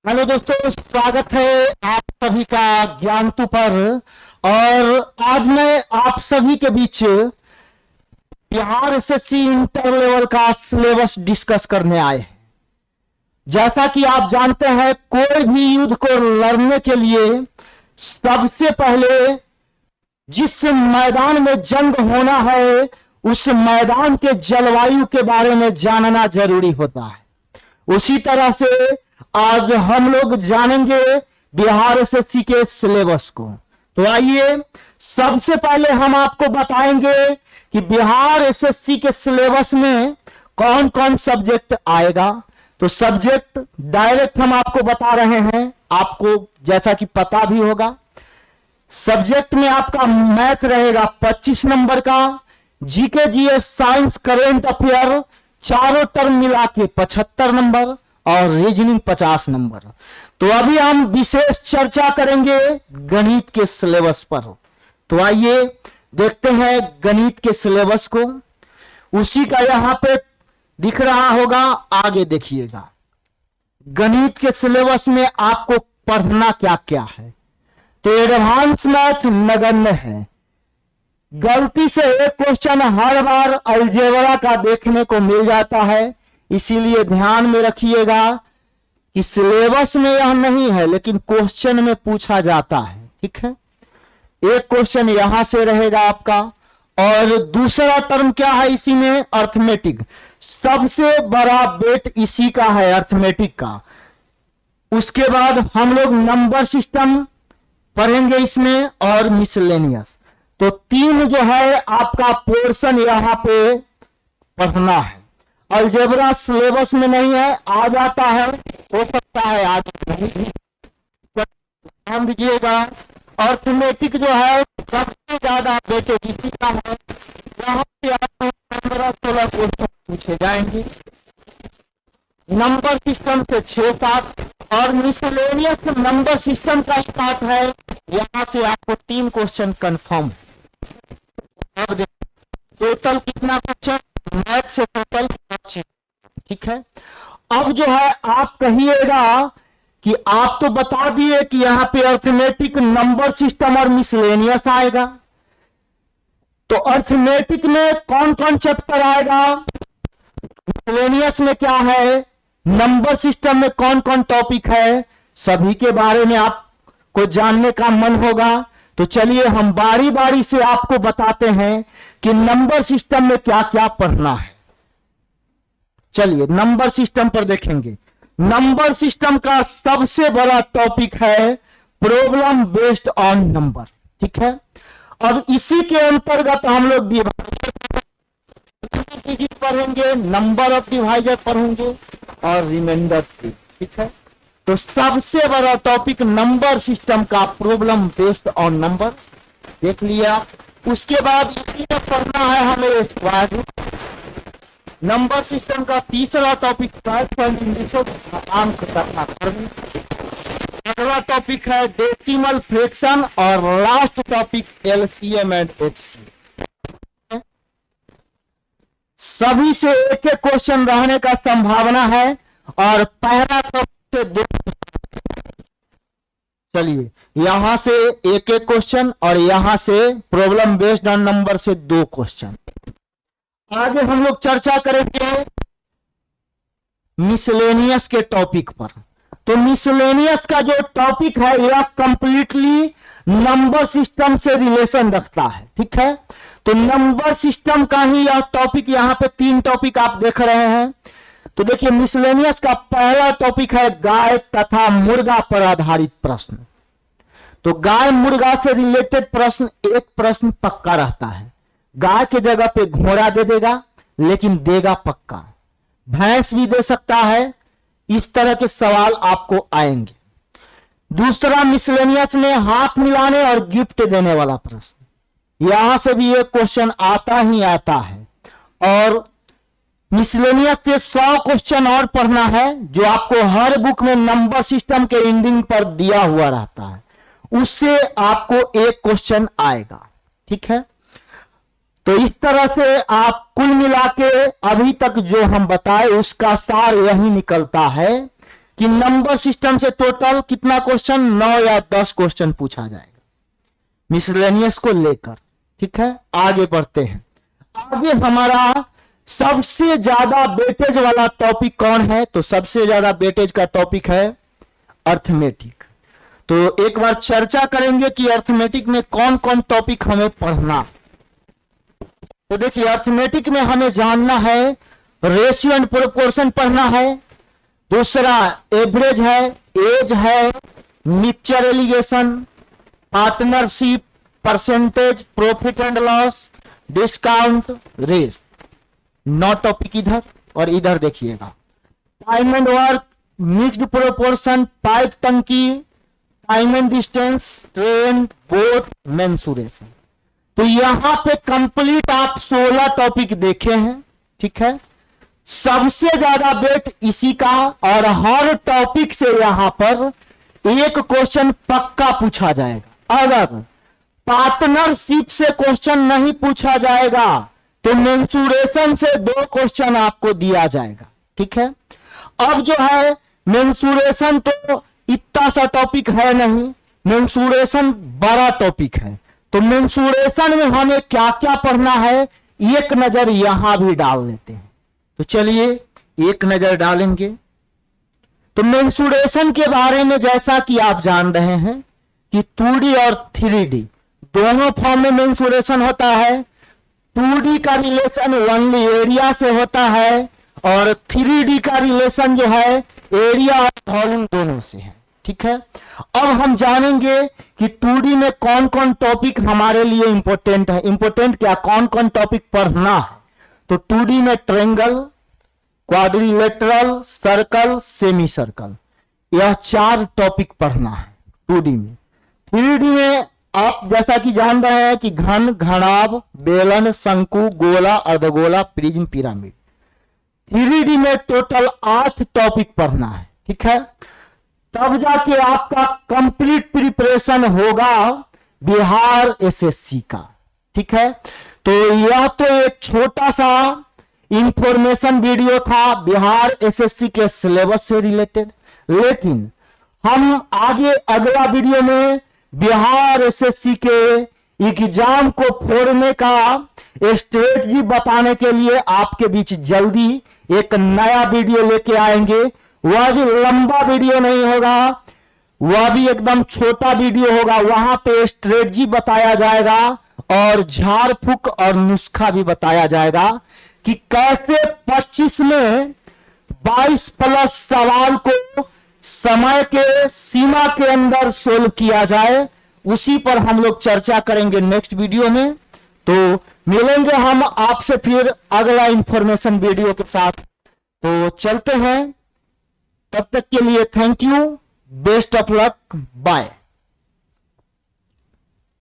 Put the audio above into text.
Hello दोस्तों, स्वागत है आप सभी का ज्ञानतु पर। और आज मैं आप सभी के बीच बिहार एसएससी इंटर लेवल का सिलेबस डिस्कस करने आए हैं। जैसा कि आप जानते हैं, कोई भी युद्ध को लड़ने के लिए सबसे पहले जिस मैदान में जंग होना है उस मैदान के जलवायु के बारे में जानना जरूरी होता है। उसी तरह से आज हम लोग जानेंगे बिहार एसएससी के सिलेबस को। तो आइए सबसे पहले हम आपको बताएंगे कि बिहार एसएससी के सिलेबस में कौन कौन सब्जेक्ट आएगा। तो सब्जेक्ट डायरेक्ट हम आपको बता रहे हैं, आपको जैसा कि पता भी होगा। सब्जेक्ट में आपका मैथ रहेगा 25 नंबर का, GK GS science current affair चारों टर्म मिला के 75 नंबर और रीजनिंग 50 नंबर। तो अभी हम विशेष चर्चा करेंगे गणित के सिलेबस पर। तो आइए देखते हैं गणित के सिलेबस को। उसी का यहां पे दिख रहा होगा, आगे देखिएगा। गणित के सिलेबस में आपको पढ़ना क्या क्या है। तो एडवांस मैथ नगण्य है। गलती से एक क्वेश्चन हर बार अलजेब्रा का देखने को मिल जाता है, इसीलिए ध्यान में रखिएगा कि सिलेबस में यह नहीं है लेकिन क्वेश्चन में पूछा जाता है। ठीक है, एक क्वेश्चन यहां से रहेगा आपका। और दूसरा टर्म क्या है इसी में, अर्थमेटिक। सबसे बड़ा बेट इसी का है, अर्थमेटिक का। उसके बाद हम लोग नंबर सिस्टम पढ़ेंगे इसमें और मिसलेनियस। तो तीन जो है आपका पोर्शन यहां पे पढ़ना है। अलजेब्रा सिलेबस में नहीं है, आ जाता है, हो सकता है आज नहीं भी। ध्यान दीजिएगा, अर्थमेटिक जो है सबसे ज्यादा वेटेज इसी का है। यहाँ से आपको 15-16 क्वेश्चन पूछे जाएंगे, नंबर सिस्टम से 6-7। और मिसलेनियस नंबर सिस्टम का पार्ट है, यहाँ से आपको 3 क्वेश्चन कंफर्म। अब देखिए टोटल कितना क्वेश्चन, मैथ से टोटल 25। ठीक है, अब जो है आप कहिएगा कि आप तो बता दिए कि यहां पे अर्थमेटिक, नंबर सिस्टम और मिसलेनियस आएगा। तो अर्थमेटिक में कौन कौन चैप्टर आएगा, मिसलेनियस में क्या है, नंबर सिस्टम में कौन कौन टॉपिक है, सभी के बारे में आपको जानने का मन होगा। तो चलिए हम बारी बारी से आपको बताते हैं कि नंबर सिस्टम में क्या क्या पढ़ना है। चलिए नंबर सिस्टम पर देखेंगे। नंबर सिस्टम का सबसे बड़ा टॉपिक है प्रॉब्लम बेस्ड ऑन नंबर। ठीक है, अब इसी के अंतर्गत हम लोग डिजिट पढ़ेंगे, नंबर ऑफ डिवाइजर पढ़ेंगे और रिमाइंडर। ठीक है, तो सबसे बड़ा टॉपिक नंबर सिस्टम का प्रॉब्लम बेस्ड ऑन नंबर देख लिया। उसके बाद इसी में पढ़ना है हमें स्क्वायर रूट। नंबर सिस्टम का तीसरा टॉपिक अंक करना। अगला टॉपिक है डेसिमल फ्रैक्शन और last topic LCM and HCM. सभी से एक एक क्वेश्चन रहने का संभावना है और पहला टॉपिक से 2। चलिए यहां से एक एक क्वेश्चन और यहां से प्रॉब्लम बेस्ड ऑन नंबर से 2 क्वेश्चन। आगे हम लोग चर्चा करेंगे मिसलेनियस के टॉपिक पर। तो मिसलेनियस का जो टॉपिक है यह कंप्लीटली नंबर सिस्टम से रिलेशन रखता है। ठीक है, तो नंबर सिस्टम का ही यह टॉपिक, यहां पे 3 टॉपिक आप देख रहे हैं। तो देखिए मिसलेनियस का पहला टॉपिक है गाय तथा मुर्गा पर आधारित प्रश्न। तो गाय मुर्गा से रिलेटेड प्रश्न, एक प्रश्न पक्का रहता है, गाय के जगह पे घोड़ा दे देगा लेकिन देगा पक्का, भैंस भी दे सकता है। इस तरह के सवाल आपको आएंगे। दूसरा मिसलेनियस में हाथ मिलाने और गिफ्ट देने वाला प्रश्न, यहां से भी एक क्वेश्चन आता ही आता है। और मिसलेनियस से 100 क्वेश्चन और पढ़ना है जो आपको हर बुक में नंबर सिस्टम के एंडिंग पर दिया हुआ रहता है, उससे आपको एक क्वेश्चन आएगा। ठीक है, तो इस तरह से आप कुल मिला के अभी तक जो हम बताए उसका सार यही निकलता है कि नंबर सिस्टम से टोटल कितना क्वेश्चन, 9 या 10 क्वेश्चन पूछा जाएगा मिसलेनियस को लेकर। ठीक है, आगे बढ़ते हैं। आगे हमारा सबसे ज्यादा वेटेज वाला टॉपिक कौन है? तो सबसे ज्यादा वेटेज का टॉपिक है अर्थमेटिक। तो एक बार चर्चा करेंगे कि अर्थमेटिक में कौन कौन टॉपिक हमें पढ़ना। तो देखिए, अर्थमेटिक में हमें जानना है रेशियो एंड प्रोपोर्शन पढ़ना है, दूसरा एवरेज है, एज है, mixture alligation, partnership, percentage, profit and loss, discount, race. 9 topic इधर और इधर देखिएगा। Time and work, mixed proportion, pipe टंकी, time and distance, train, boat, mensuration. तो यहां पे कंप्लीट आप 16 टॉपिक देखे हैं। ठीक है, सबसे ज्यादा वेट इसी का, और हर टॉपिक से यहां पर एक क्वेश्चन पक्का पूछा जाएगा। अगर पार्टनरशिप से क्वेश्चन नहीं पूछा जाएगा तो मेंसुरेशन से 2 क्वेश्चन आपको दिया जाएगा। ठीक है, अब जो है मेंसुरेशन तो इतना सा टॉपिक है नहीं, मेंसुरेशन बड़ा टॉपिक है। तो मेंसुरेशन में हमें क्या क्या पढ़ना है एक नजर यहां भी डाल लेते हैं। तो चलिए एक नजर डालेंगे। तो मेंसुरेशन के बारे में जैसा कि आप जान रहे हैं कि 2D और 3D दोनों फॉर्म में मेंसुरेशन होता है। 2D का रिलेशन ओनली एरिया से होता है और 3D का रिलेशन जो है एरिया और वॉल्यूम दोनों से है। ठीक है, अब हम जानेंगे कि 2D में कौन कौन टॉपिक हमारे लिए इंपॉर्टेंट है। इंपॉर्टेंट क्या, कौन कौन टॉपिक पढ़ना है। तो 2D में triangle, quadrilateral, circle, semi circle, यह 4 टॉपिक पढ़ना है 2D में। 3D में आप जैसा कि जान रहे हैं कि घन, घनाभ, बेलन, शंकु, गोला, अर्धगोला, प्रिज्म, पिरामिड। 3D में टोटल 8 टॉपिक पढ़ना है। ठीक है, तब जाके आपका कंप्लीट प्रिपरेशन होगा बिहार एसएससी का। ठीक है, तो यह तो एक छोटा सा इंफॉर्मेशन वीडियो था बिहार एसएससी के सिलेबस से रिलेटेड, लेकिन हम आगे अगला वीडियो में बिहार एसएससी के एग्जाम को फोड़ने का स्ट्रेटजी बताने के लिए आपके बीच जल्दी एक नया वीडियो लेके आएंगे। वह भी लंबा वीडियो नहीं होगा, वह भी एकदम छोटा वीडियो होगा। वहां पे स्ट्रेटजी बताया जाएगा और झाड़ फूक और नुस्खा भी बताया जाएगा कि कैसे 25 में 22 प्लस सवाल को समय के सीमा के अंदर सोल्व किया जाए। उसी पर हम लोग चर्चा करेंगे नेक्स्ट वीडियो में। तो मिलेंगे हम आपसे फिर अगला इंफॉर्मेशन वीडियो के साथ। तो चलते हैं, तब तक के लिए thank you, best of luck, bye.